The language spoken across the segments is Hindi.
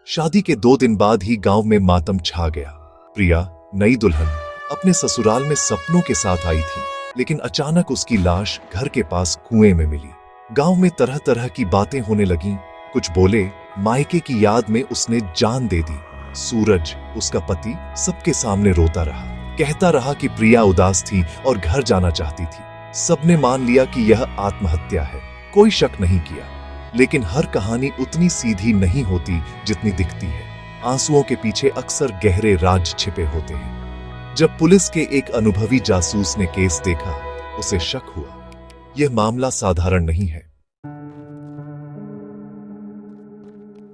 शादी के 2 दिन बाद ही गांव में मातम छा गया। प्रिया, नई दुल्हन, अपने ससुराल में सपनों के साथ आई थी, लेकिन अचानक उसकी लाश घर के पास कुएं में मिली। गांव में तरह तरह की बातें होने लगीं। कुछ बोले मायके की याद में उसने जान दे दी। सूरज, उसका पति, सबके सामने रोता रहा, कहता रहा कि प्रिया उदास थी और घर जाना चाहती थी। सबने मान लिया कि यह आत्महत्या है, कोई शक नहीं किया। लेकिन हर कहानी उतनी सीधी नहीं होती जितनी दिखती है। आंसुओं के पीछे अक्सर गहरे राज छिपे होते हैं। जब पुलिस के एक अनुभवी जासूस ने केस देखा, उसे शक हुआ, यह मामला साधारण नहीं है।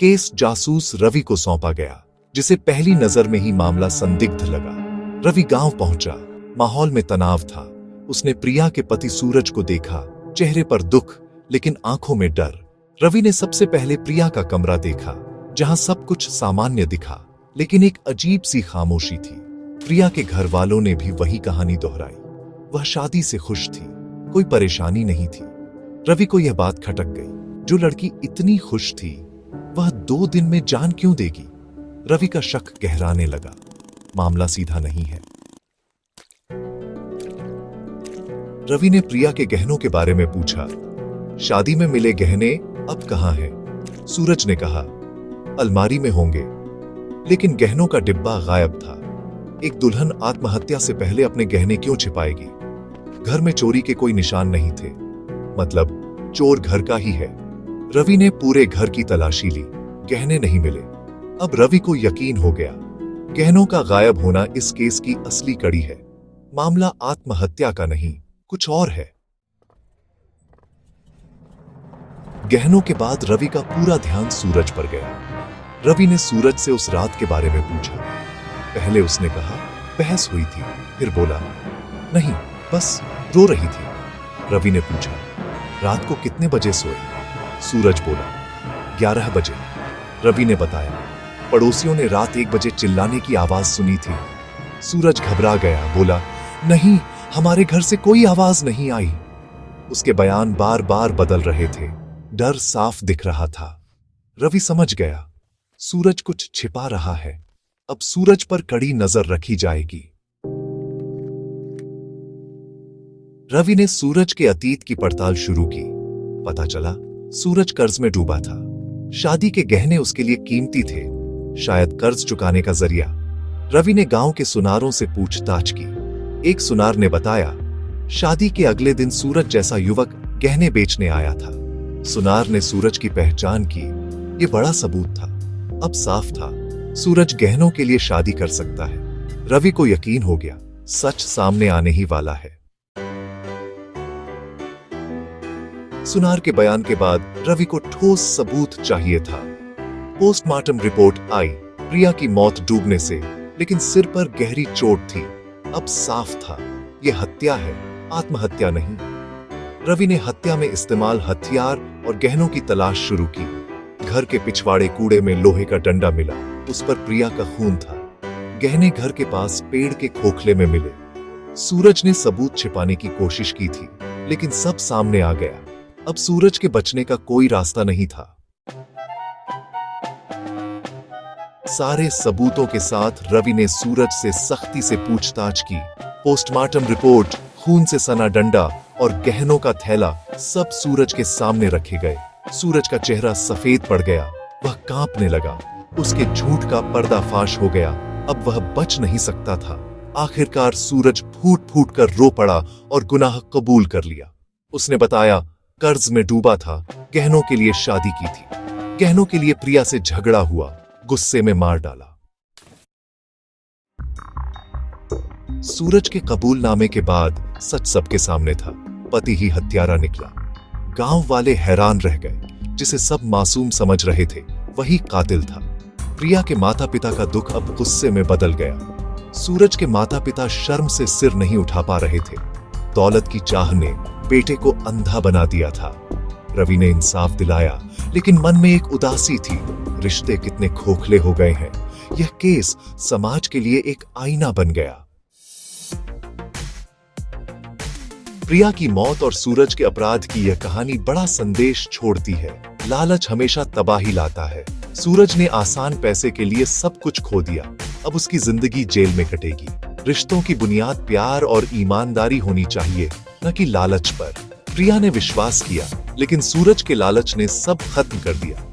केस जासूस रवि को सौंपा गया, जिसे पहली नजर में ही मामला संदिग्ध लगा। रवि गांव पहुंचा। माहौल में तनाव था। उसने प्रिया के पति सूरज को देखा, चेहरे पर दुख लेकिन आंखों में डर। रवि ने सबसे पहले प्रिया का कमरा देखा, जहां सब कुछ सामान्य दिखा, लेकिन एक अजीब सी खामोशी थी। प्रिया के घर वालों ने भी वही कहानी दोहराई। वह शादी से खुश थी, कोई परेशानी नहीं थी। रवि को यह बात खटक गई, जो लड़की इतनी खुश थी, वह 2 दिन में जान क्यों देगी? रवि का शक गहराने लगा, मामला सीधा नहीं है। रवि ने प्रिया के गहनों के बारे में पूछा। शादी में मिले गहने अब कहां हैं? सूरज ने कहा, अलमारी में होंगे। लेकिन गहनों का डिब्बा गायब था। एक दुल्हन आत्महत्या से पहले अपने गहने क्यों छिपाएगी? घर में चोरी के कोई निशान नहीं थे, मतलब चोर घर का ही है। रवि ने पूरे घर की तलाशी ली, गहने नहीं मिले। अब रवि को यकीन हो गया, गहनों का गायब होना इस केस की असली कड़ी है। मामला आत्महत्या का नहीं, कुछ और है। गहनों के बाद रवि का पूरा ध्यान सूरज पर गया। रवि ने सूरज से उस रात के बारे में पूछा। पहले उसने कहा बहस हुई थी, फिर बोला नहीं, बस रो रही थी। रवि ने पूछा, रात को कितने बजे सोए? सूरज बोला, 11 बजे। रवि ने बताया, पड़ोसियों ने रात 1 बजे चिल्लाने की आवाज सुनी थी। सूरज घबरा गया, बोला, नहीं, हमारे घर से कोई आवाज नहीं आई। उसके बयान बार बार बदल रहे थे, डर साफ दिख रहा था। रवि समझ गया, सूरज कुछ छिपा रहा है। अब सूरज पर कड़ी नजर रखी जाएगी। रवि ने सूरज के अतीत की पड़ताल शुरू की। पता चला, सूरज कर्ज में डूबा था। शादी के गहने उसके लिए कीमती थे, शायद कर्ज चुकाने का जरिया। रवि ने गांव के सुनारों से पूछताछ की। एक सुनार ने बताया, शादी के अगले दिन सूरज जैसा युवक गहने बेचने आया था। सुनार ने सूरज की पहचान की। यह बड़ा सबूत था। अब साफ था, सूरज गहनों के लिए शादी कर सकता है। रवि को यकीन हो गया, सच सामने आने ही वाला है। सुनार के बयान के बाद रवि को ठोस सबूत चाहिए था। पोस्टमार्टम रिपोर्ट आई, प्रिया की मौत डूबने से, लेकिन सिर पर गहरी चोट थी। अब साफ था, यह हत्या है, आत्महत्या नहीं। रवि ने हत्या में इस्तेमाल हथियार और गहनों की तलाश शुरू की। घर के पिछवाड़े कूड़े में लोहे का डंडा मिला, उस पर प्रिया का खून था। गहने घर के पास पेड़ के खोखले में मिले। सूरज ने सबूत छिपाने की कोशिश की थी, लेकिन सब सामने आ गया। अब सूरज के बचने का कोई रास्ता नहीं था। सारे सबूतों के साथ रवि ने सूरज से सख्ती से पूछताछ की। पोस्टमार्टम रिपोर्ट, खून से सना डंडा और गहनों का थैला सब सूरज के सामने रखे गए। सूरज का चेहरा सफेद पड़ गया, वह कांपने लगा। उसके झूठ का पर्दाफाश हो गया, अब वह बच नहीं सकता था। आखिरकार सूरज फूट फूट कर रो पड़ा और गुनाह कबूल कर लिया। उसने बताया, कर्ज में डूबा था, गहनों के लिए शादी की थी, गहनों के लिए प्रिया से झगड़ा हुआ, गुस्से में मार डाला। सूरज के कबूलनामे के बाद सच सबके सामने था, पति ही हत्यारा निकला। गांव वाले हैरान रह गए, जिसे सब मासूम समझ रहे थे, वही कातिल था। प्रिया के माता पिता का दुख अब गुस्से में बदल गया। सूरज के माता पिता शर्म से सिर नहीं उठा पा रहे थे। दौलत की चाह ने बेटे को अंधा बना दिया था। रवि ने इंसाफ दिलाया, लेकिन मन में एक उदासी थी। रिश्ते कितने खोखले हो गए हैं। यह केस समाज के लिए एक आईना बन गया। प्रिया की मौत और सूरज के अपराध की यह कहानी बड़ा संदेश छोड़ती है। लालच हमेशा तबाही लाता है। सूरज ने आसान पैसे के लिए सब कुछ खो दिया। अब उसकी जिंदगी जेल में कटेगी। रिश्तों की बुनियाद प्यार और ईमानदारी होनी चाहिए, न कि लालच पर। प्रिया ने विश्वास किया, लेकिन सूरज के लालच ने सब खत्म कर दिया।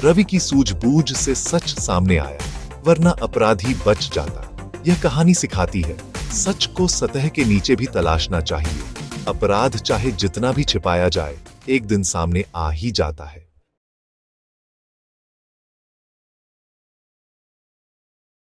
रवि की सूझबूझ से सच सामने आया, वरना अपराधी बच जाता। यह कहानी सिखाती है, सच को सतह के नीचे भी तलाशना चाहिए। अपराध चाहे जितना भी छिपाया जाए, एक दिन सामने आ ही जाता है।